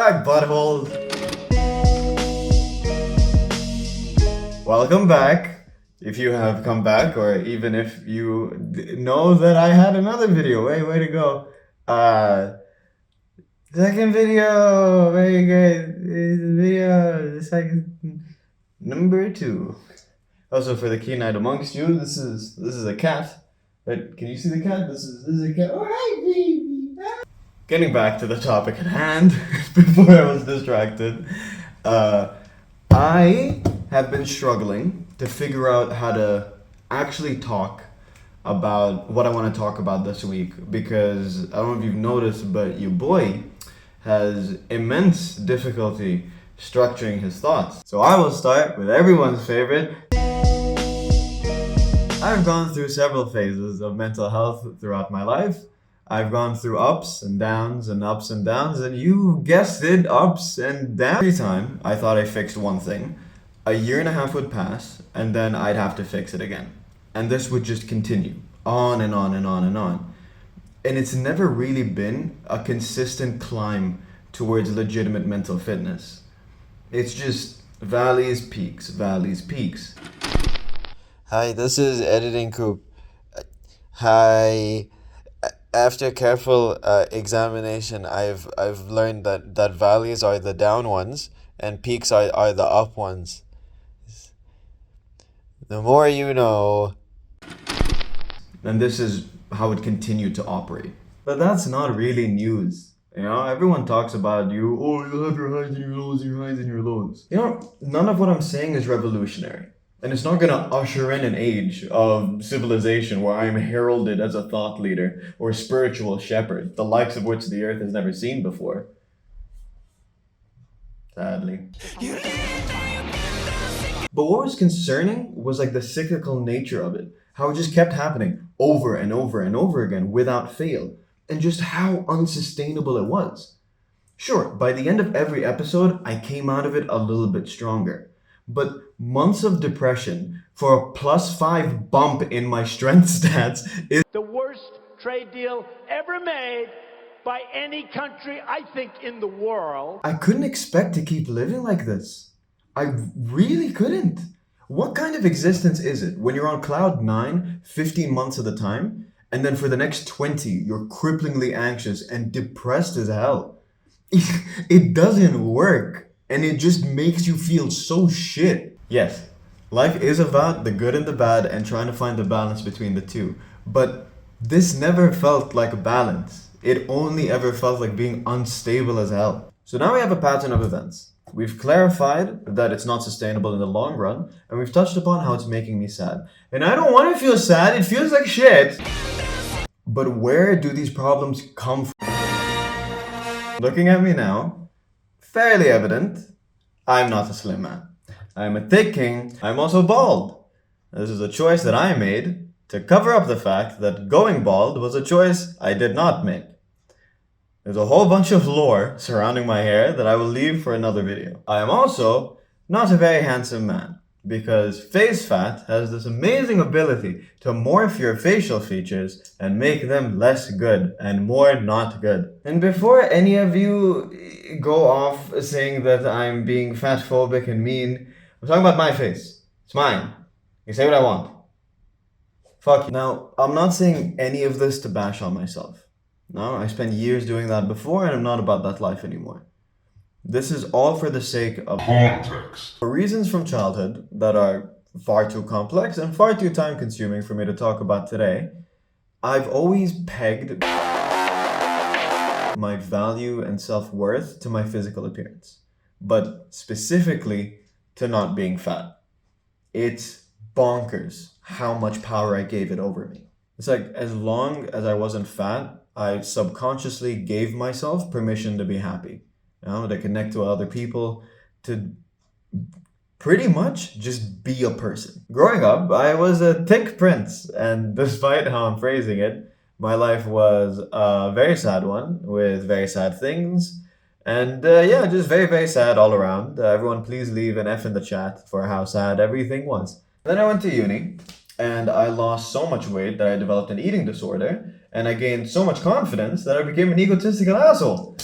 Hi, buttholes. Welcome back. If you have come back, or even if you know that I had another video. Hey, way to go. Second video. Very good. Video. The second. Number 2. Also, for the keen-eyed amongst you, this is a cat. But can you see the cat? This is a cat. Oh, hi, baby. Getting back to the topic at hand, before I was distracted, I have been struggling to figure out how to actually talk about what I want to talk about this week, because I don't know if you've noticed, but your boy has immense difficulty structuring his thoughts. So I will start with everyone's favorite. I've gone through several phases of mental health throughout my life. I've gone through ups and downs and ups and downs, and you guessed it, ups and downs. Every time I thought I fixed one thing, a year and a half would pass, and then I'd have to fix it again. And this would just continue, on and on and on and on. And it's never really been a consistent climb towards legitimate mental fitness. It's just valleys, peaks, valleys, peaks. Hi, this is Editing Coop. Hi. After careful examination, I've learned that valleys are the down ones and peaks are the up ones. The more you know. And this is how it continued to operate. But that's not really news. You know, everyone talks about you have your highs and your lows, your highs and your lows. You know, none of what I'm saying is revolutionary. And it's not going to usher in an age of civilization where I'm heralded as a thought leader or spiritual shepherd, the likes of which the earth has never seen before. Sadly. But what was concerning was like the cyclical nature of it. How it just kept happening over and over and over again without fail. And just how unsustainable it was. Sure, by the end of every episode, I came out of it a little bit stronger. But months of depression for a +5 bump in my strength stats is the worst trade deal ever made by any country, I think, in the world. I couldn't expect to keep living like this. I really couldn't. What kind of existence is it when you're on cloud 9 15 months of the time, and then for the next 20 you're cripplingly anxious and depressed as hell? It doesn't work. And it just makes you feel so shit. Yes, life is about the good and the bad and trying to find the balance between the two. But this never felt like a balance. It only ever felt like being unstable as hell. So now we have a pattern of events. We've clarified that it's not sustainable in the long run, and we've touched upon how it's making me sad. And I don't want to feel sad, it feels like shit. But where do these problems come from? Looking at me now, fairly evident, I'm not a slim man. I'm a thick king. I'm also bald. This is a choice that I made to cover up the fact that going bald was a choice I did not make. There's a whole bunch of lore surrounding my hair that I will leave for another video. I am also not a very handsome man, because face fat has this amazing ability to morph your facial features and make them less good and more not good. And before any of you go off saying that I'm being fatphobic and mean, I'm talking about my face. It's mine. You say what I want. Fuck you. Now, I'm not saying any of this to bash on myself. No, I spent years doing that before and I'm not about that life anymore. This is all for the sake of context. For reasons from childhood that are far too complex and far too time consuming for me to talk about today, I've always pegged my value and self-worth to my physical appearance, but specifically to not being fat. It's bonkers how much power I gave it over me. It's like as long as I wasn't fat, I subconsciously gave myself permission to be happy. You know, to connect to other people, to pretty much just be a person. Growing up, I was a thick prince, and despite how I'm phrasing it, my life was a very sad one with very sad things. And just very, very sad all around. Everyone please leave an F in the chat for how sad everything was. Then I went to uni, and I lost so much weight that I developed an eating disorder, and I gained so much confidence that I became an egotistical asshole.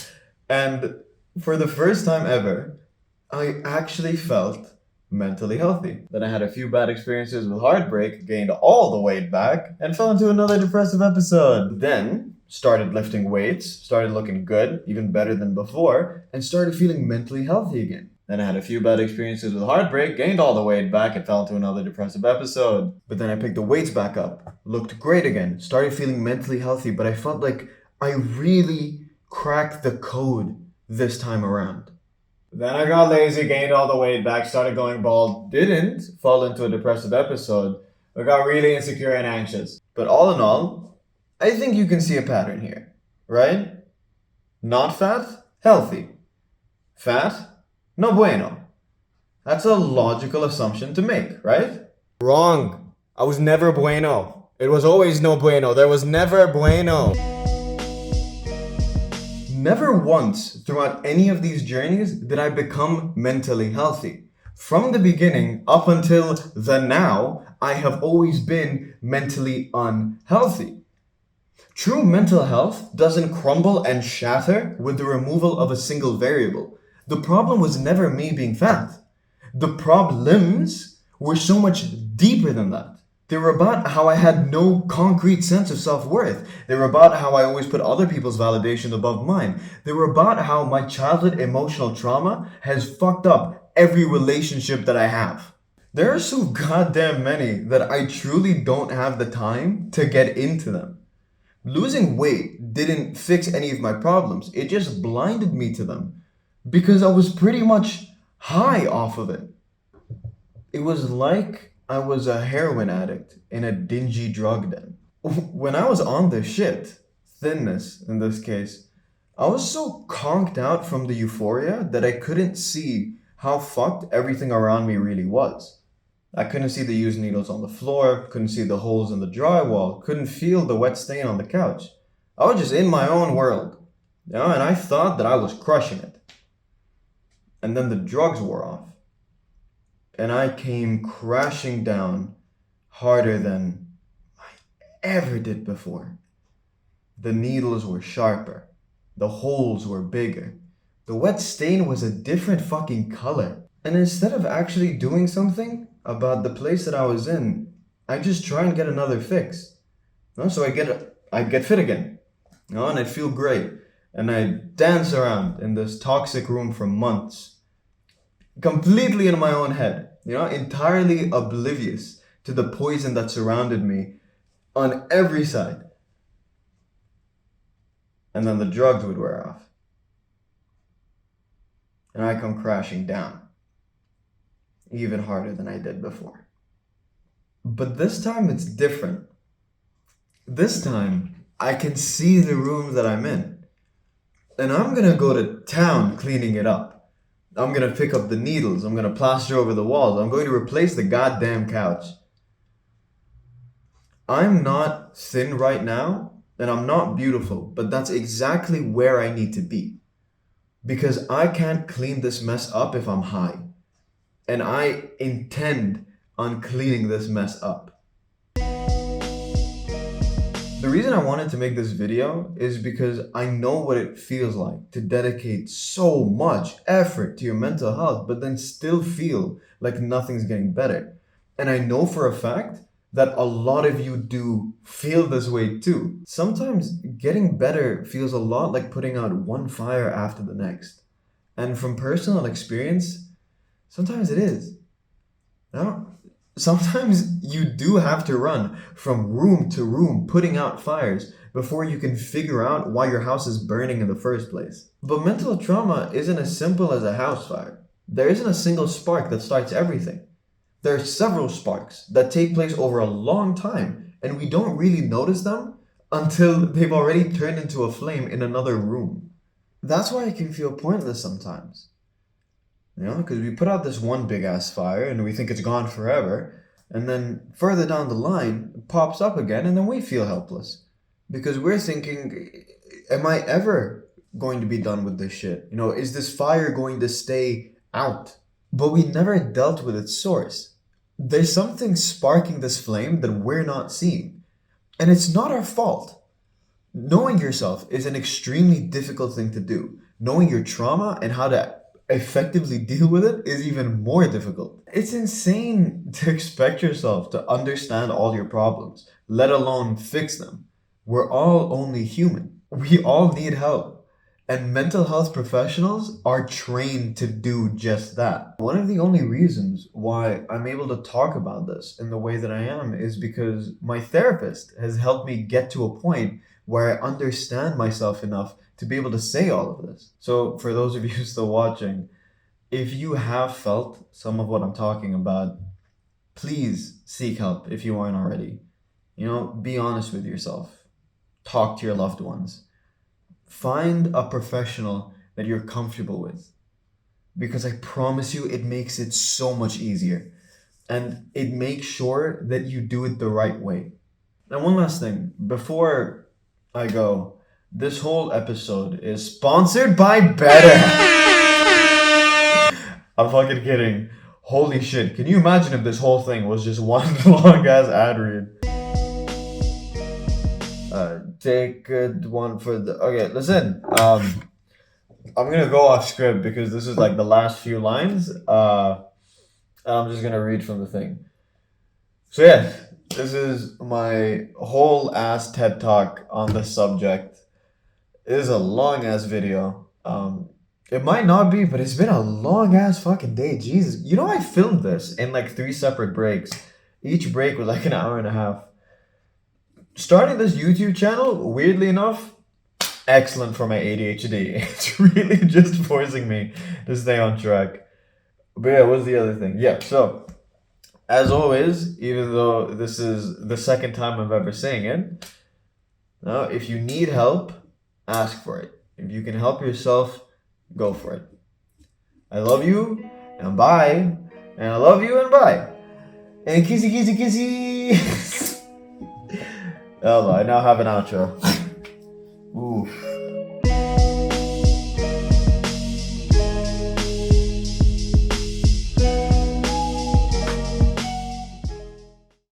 And For the first time ever, I actually felt mentally healthy. Then I had a few bad experiences with heartbreak, gained all the weight back, and fell into another depressive episode. Then started lifting weights, started looking good, even better than before, and started feeling mentally healthy again. Then I had a few bad experiences with heartbreak, gained all the weight back, and fell into another depressive episode. But then I picked the weights back up, looked great again, started feeling mentally healthy, but I felt like I really cracked the code this time around. Then I got lazy, gained all the weight back, started going bald, didn't fall into a depressive episode, but got really insecure and anxious. But all in all, I think you can see a pattern here, right? Not fat, healthy. Fat, no bueno. That's a logical assumption to make, right? Wrong. I was never bueno. It was always no bueno. There was never bueno. Never once throughout any of these journeys did I become mentally healthy. From the beginning up until the now, I have always been mentally unhealthy. True mental health doesn't crumble and shatter with the removal of a single variable. The problem was never me being fat. The problems were so much deeper than that. They were about how I had no concrete sense of self-worth. They were about how I always put other people's validation above mine. They were about how my childhood emotional trauma has fucked up every relationship that I have. There are so goddamn many that I truly don't have the time to get into them. Losing weight didn't fix any of my problems. It just blinded me to them because I was pretty much high off of it. It was like I was a heroin addict in a dingy drug den. When I was on this shit, thinness in this case, I was so conked out from the euphoria that I couldn't see how fucked everything around me really was. I couldn't see the used needles on the floor, couldn't see the holes in the drywall, couldn't feel the wet stain on the couch. I was just in my own world, and I thought that I was crushing it. And then the drugs wore off. And I came crashing down harder than I ever did before. The needles were sharper. The holes were bigger. The wet stain was a different fucking color. And instead of actually doing something about the place that I was in, I just try and get another fix. So I'd get fit again. And I'd feel great. And I'd dance around in this toxic room for months. Completely in my own head, entirely oblivious to the poison that surrounded me on every side. And then the drugs would wear off. And I come crashing down, even harder than I did before. But this time it's different. This time I can see the room that I'm in. And I'm gonna go to town cleaning it up. I'm going to pick up the needles. I'm going to plaster over the walls. I'm going to replace the goddamn couch. I'm not thin right now, and I'm not beautiful, but that's exactly where I need to be. Because I can't clean this mess up if I'm high. And I intend on cleaning this mess up. The reason I wanted to make this video is because I know what it feels like to dedicate so much effort to your mental health, but then still feel like nothing's getting better. And I know for a fact that a lot of you do feel this way too. Sometimes getting better feels a lot like putting out one fire after the next. And from personal experience, sometimes it is. Now, sometimes you do have to run from room to room putting out fires before you can figure out why your house is burning in the first place. But mental trauma isn't as simple as a house fire. There isn't a single spark that starts everything. There are several sparks that take place over a long time, and we don't really notice them until they've already turned into a flame in another room. That's why it can feel pointless sometimes. Because we put out this one big ass fire and we think it's gone forever, and then further down the line it pops up again, and then we feel helpless because we're thinking, am I ever going to be done with this shit? Is this fire going to stay out? But we never dealt with its source. There's something sparking this flame that we're not seeing, and it's not our fault. Knowing yourself is an extremely difficult thing to do. knowing your trauma and how to effectively deal with it is even more difficult. It's insane to expect yourself to understand all your problems, let alone fix them. We're all only human. We all need help. And mental health professionals are trained to do just that. One of the only reasons why I'm able to talk about this in the way that I am is because my therapist has helped me get to a point where I understand myself enough to be able to say all of this. So, for those of you still watching, if you have felt some of what I'm talking about, please seek help if you aren't already. Be honest with yourself. Talk to your loved ones. Find a professional that you're comfortable with. Because I promise you, it makes it so much easier. And it makes sure that you do it the right way. And one last thing, before I go, this whole episode is sponsored by Better. I'm fucking kidding. Holy shit. Can you imagine if this whole thing was just one long ass ad read? Take good one for the... Okay, listen. I'm gonna go off script because this is like the last few lines. I'm just gonna read from the thing. So yeah, this is my whole ass TED Talk on this subject. It is a long ass video. It might not be, but it's been a long ass fucking day. Jesus. I filmed this in like 3 separate breaks. Each break was like an hour and a half. Starting this YouTube channel, weirdly enough, excellent for my ADHD. It's really just forcing me to stay on track. But yeah, what's the other thing? Yeah, so, as always, even though this is the second time I'm ever saying it, if you need help, ask for it. If you can help yourself, go for it. I love you, and bye. And I love you, and bye. And kissy, kissy, kissy. I now have an outro. Ooh.